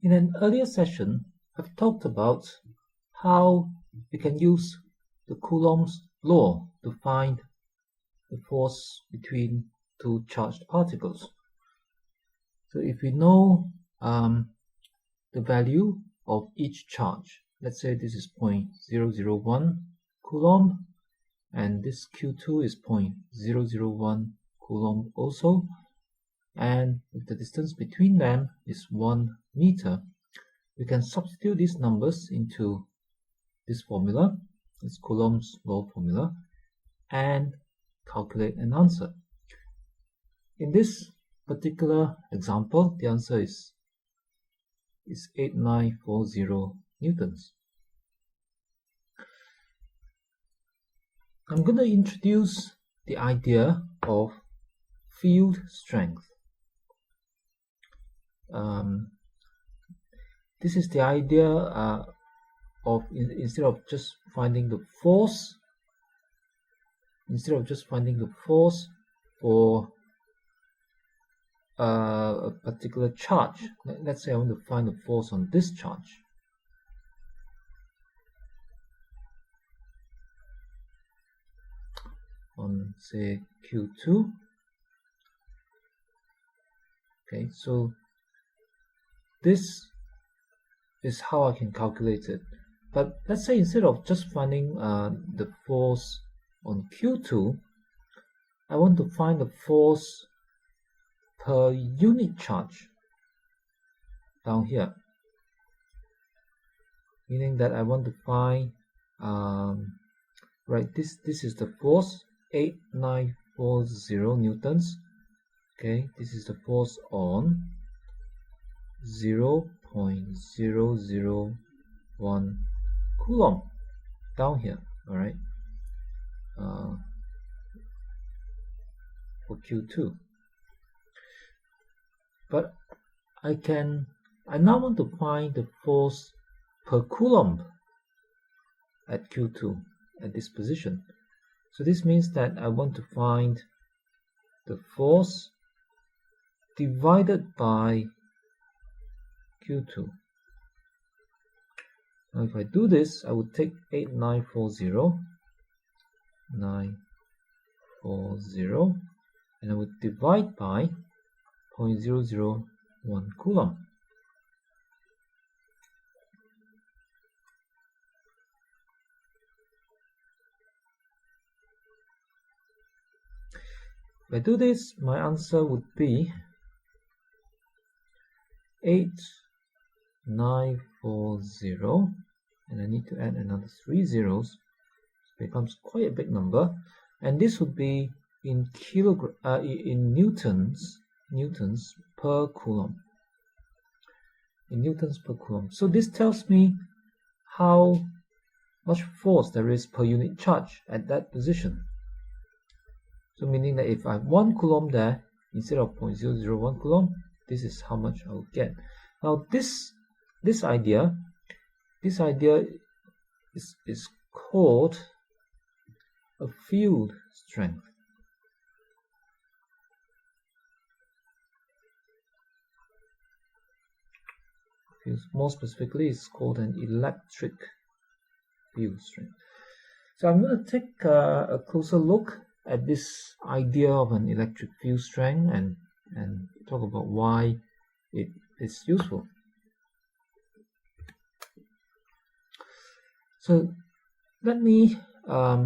In an earlier session, I've talked about how we can use the Coulomb's law to find the force between two charged particles. So if we know the value of each charge, let's say this is 0.001 Coulomb, and this Q2 is 0.001 Coulomb also, and if the distance between them is 1 meter, we can substitute these numbers into this formula, this Coulomb's law formula, and calculate an answer. In this particular example, the answer is 8940 newtons. I'm going to introduce the idea of field strength. This is the idea of instead of just finding the force for a particular charge. Let's say I want to find the force on this charge. On say Q2. Okay, so this is how I can calculate it. But let's say instead of just finding the force on Q2, I want to find the force per unit charge down here. Meaning that I want to find this is the force 8940 newtons. Okay, this is the force on 0.001 Coulomb down here. All right, for Q2. But I now want to find the force per Coulomb at Q2 at this position. So this means that I want to find the force divided by Q2. Now if I do this, I would take 8940 and I would divide by 0.001 Coulomb. If I do this, my answer would be 8940, and I need to add another 3 zeros. It becomes quite a big number, and this would be in newtons per Coulomb. In newtons per Coulomb. So this tells me how much force there is per unit charge at that position. So meaning that if I have 1 Coulomb there instead of 0.001 Coulomb, this is how much I will get. Now this idea is called a field strength. More specifically, it's called an electric field strength. So I'm going to take a closer look at this idea of an electric field strength and talk about why it is useful. So let me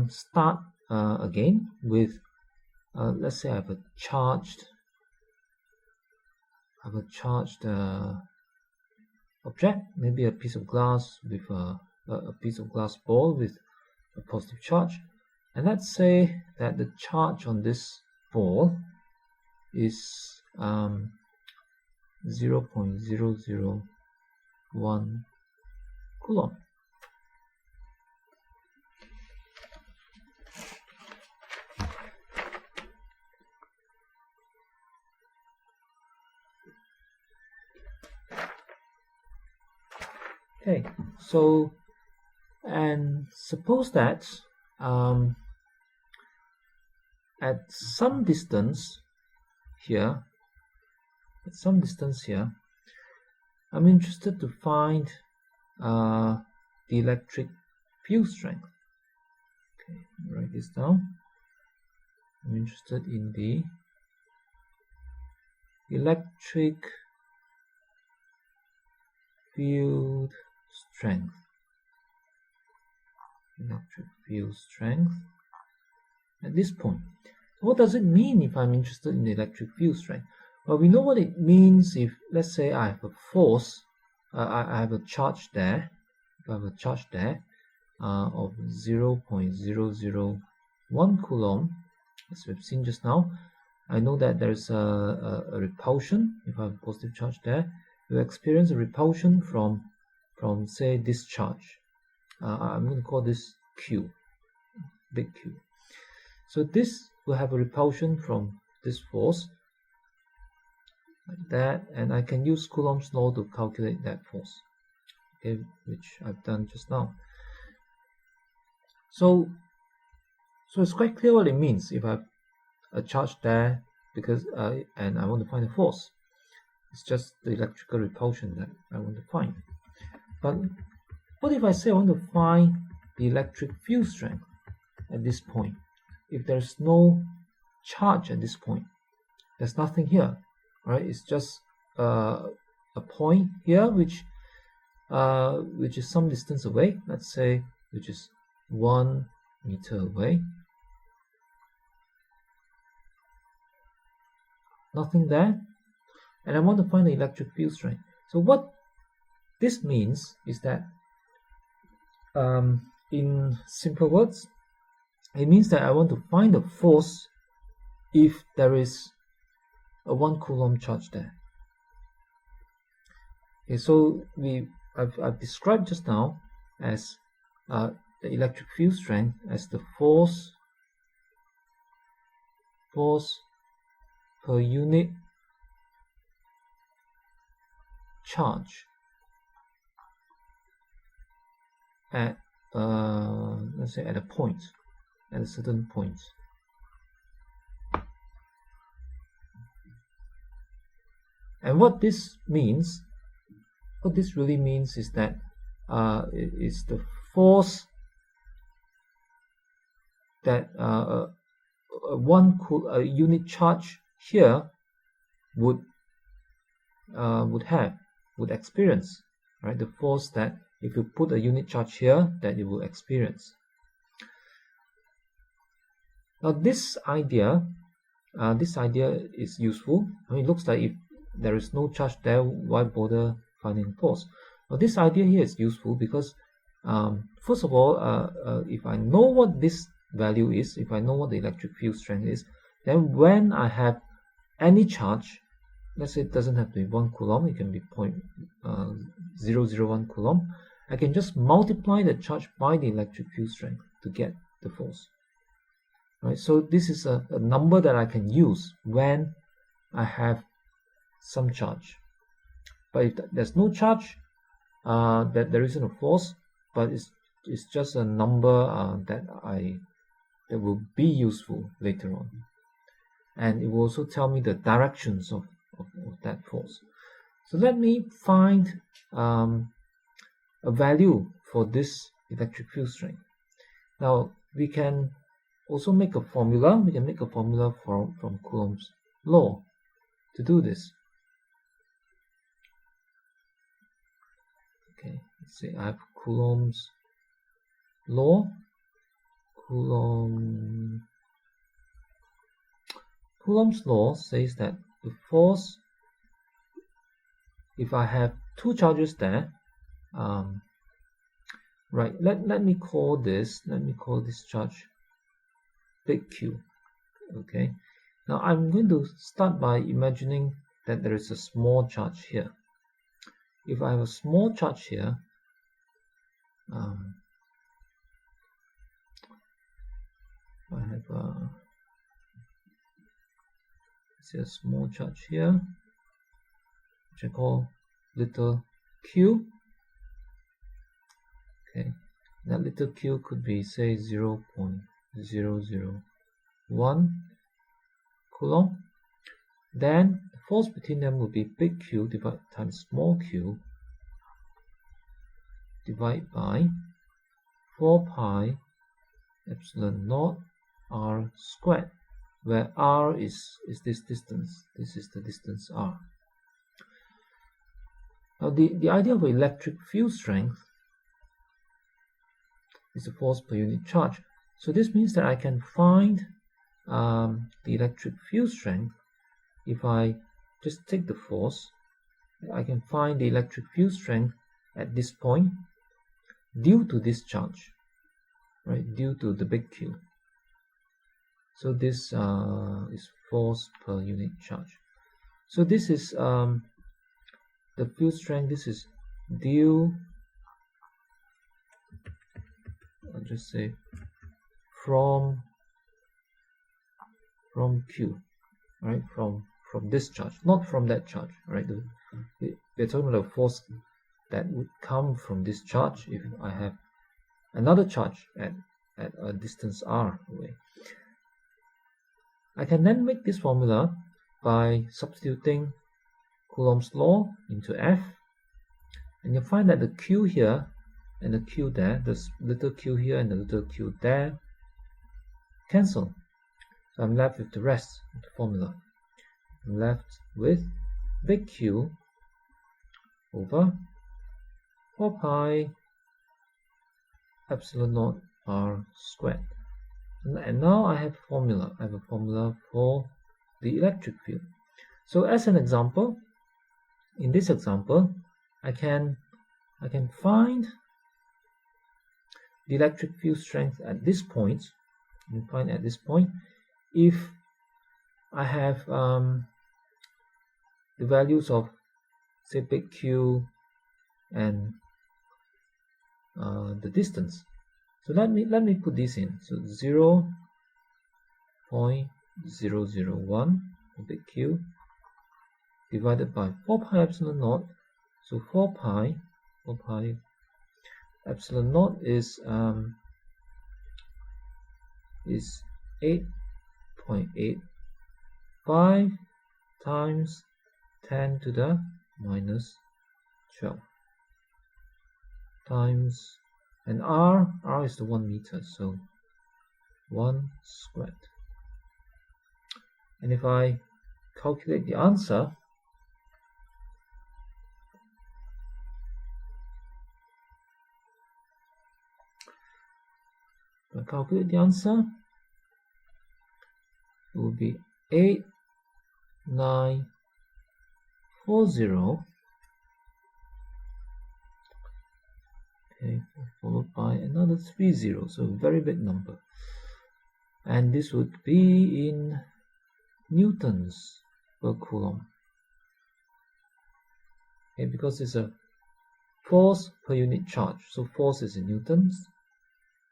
start again with let's say I have a charged object, maybe a piece of glass with a piece of glass ball with a positive charge, and let's say that the charge on this ball is 0.001 Coulomb. Okay, so and suppose that at some distance here, I'm interested to find the electric field strength. Okay, write this down. I'm interested in the electric field strength. Electric field strength at this point. What does it mean if I'm interested in the electric field strength? Well, we know what it means if, let's say, I have a force, I have a charge there. If I have a charge there of 0.001 coulomb, as we've seen just now, I know that there's a repulsion. If I have a positive charge there, we'll experience a repulsion from say this charge. I'm going to call this Q, big Q. So this will have a repulsion from this force, like that, and I can use Coulomb's law to calculate that force, okay, which I've done just now. So it's quite clear what it means if I have a charge there, because and I want to find the force. It's just the electrical repulsion that I want to find. But what if I say I want to find the electric field strength at this point? If there's no charge at this point, there's nothing here, right? It's just a point here which is some distance away, let's say, which is 1 meter away. Nothing there, and I want to find the electric field strength. So what this means is that, in simple words, it means that I want to find the force if there is a 1 coulomb charge there. Okay, so I've described just now as the electric field strength as the force per unit charge at let's say at a certain point. And what this really means is that it's the force that a unit charge here would experience, right? The force that if you put a unit charge here, that it will experience. Now this idea is useful. I mean, it looks like if there is no charge there, why bother finding force? Well, this idea here is useful because, first of all, if I know what this value is, if I know what the electric field strength is, then when I have any charge, let's say it doesn't have to be 1 coulomb, it can be 0.001 coulomb, I can just multiply the charge by the electric field strength to get the force. Right, so this is a number that I can use when I have some charge. But if there's no charge, that there isn't a force, but it's just a number that will be useful later on, and it will also tell me the directions of that force. So let me find a value for this electric field strength. Now we can also make a formula. We can make a formula from Coulomb's law to do this. Okay, let's say I have Coulomb's law. Coulomb's law says that the force, if I have two charges there, right, let me call this charge big Q. Okay, now I'm going to start by imagining that there is a small charge here. If I have a small charge here, I have a small charge here, which I call little q. Okay, that little q could be, say, 0.001 coulomb. Then the force between them will be big Q divided times small q divided by 4 pi epsilon naught r squared, where r is this distance. This is the distance r. Now the idea of electric field strength is the force per unit charge. So this means that I can find the electric field strength. If I just take the force, I can find the electric field strength at this point due to this charge, right? Due to the big Q. So this is force per unit charge. So this is the field strength. This is due, I'll just say from Q, right? From this charge, not from that charge, right? We're talking about a force that would come from this charge if I have another charge at a distance r away. I can then make this formula by substituting Coulomb's law into F, and you'll find that the Q here and the Q there, this little Q here and the little Q there, cancel. So I'm left with the rest of the formula. I'm left with big Q over 4 pi epsilon naught r squared. And now I have a formula. I have a formula for the electric field. So as an example, in this example, I can find the electric field strength at this point. You find at this point if I have the values of, say, big Q and the distance. So let me put this in. So 0.001 big Q divided by 4 pi epsilon naught. So 4 pi epsilon naught is 8.85 times 10 to the minus 12 times, and r is the 1 meter, so 1 squared. And if I calculate the answer, it will be 8940, okay, followed by another 30, so a very big number. And this would be in newtons per coulomb. Okay, because it's a force per unit charge. So force is in newtons,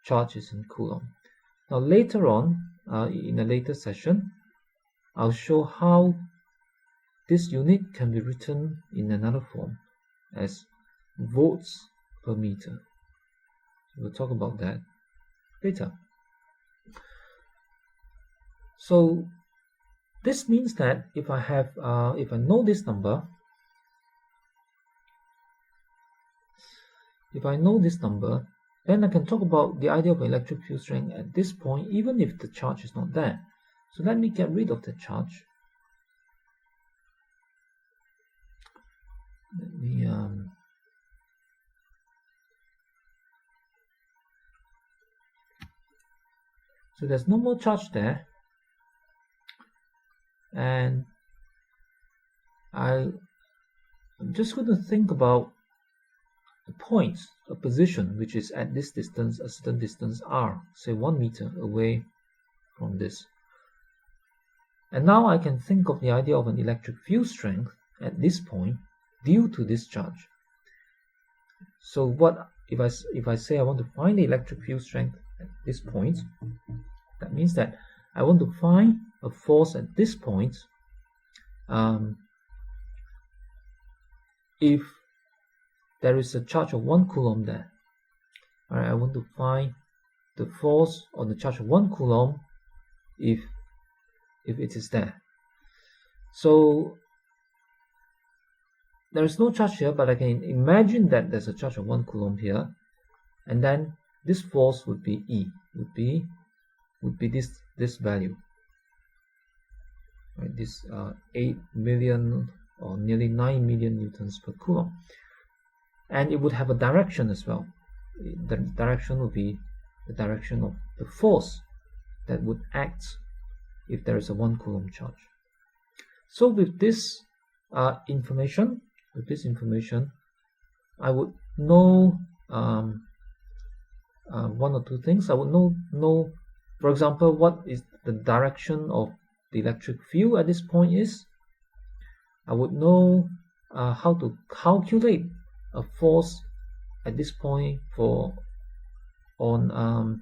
charge is in coulomb. Now later on, in a later session, I'll show how this unit can be written in another form as volts per meter. We'll talk about that later. So this means that if I have, if I know this number, then I can talk about the idea of electric field strength at this point, even if the charge is not there. So let me get rid of the charge. Let me so there's no more charge there, and I'm just going to think about a point, a position which is at this distance, a certain distance r, say 1 meter away from this. And now I can think of the idea of an electric field strength at this point due to this charge. So what if I say I want to find the electric field strength at this point? That means that I want to find a force at this point if there is a charge of 1 coulomb there. Alright, I want to find the force on the charge of 1 coulomb if it is there. So there is no charge here, but I can imagine that there's a charge of 1 coulomb here, and then this force would be E, would be this value, right? This 8 million or nearly 9 million newtons per coulomb, and it would have a direction as well. The direction would be the direction of the force that would act if there is a 1 coulomb charge. So with this information, I would know one or two things. I would know, for example, what is the direction of the electric field at this point is. I would know how to calculate a force at this point on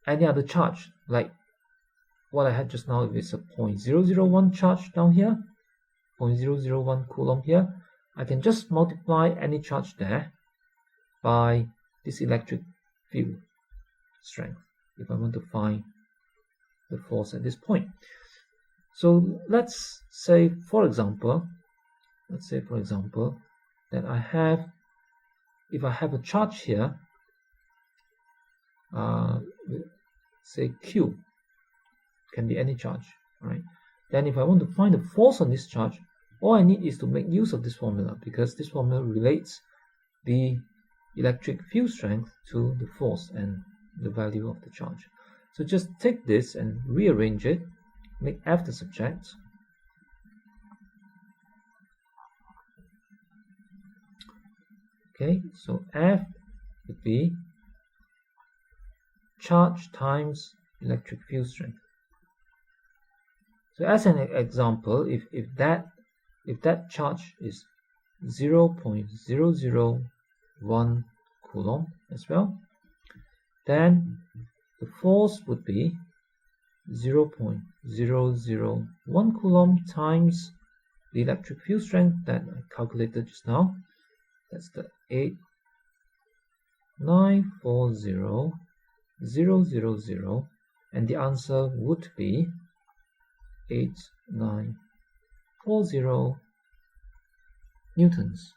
any other charge, like what I had just now. If it's a 0.001 charge down here, 0.001 coulomb here, I can just multiply any charge there by this electric field strength if I want to find the force at this point. So let's say, for example, that if I have a charge here, say Q, can be any charge, right? Then if I want to find the force on this charge, all I need is to make use of this formula, because this formula relates the electric field strength to the force and the value of the charge. So just take this and rearrange it, make F the subject. Okay, so F would be charge times electric field strength. So as an example, if that charge is 0.001 coulomb as well, then the force would be 0.001 coulomb times the electric field strength that I calculated just now. That's the 8940000, and the answer would be 8940 newtons.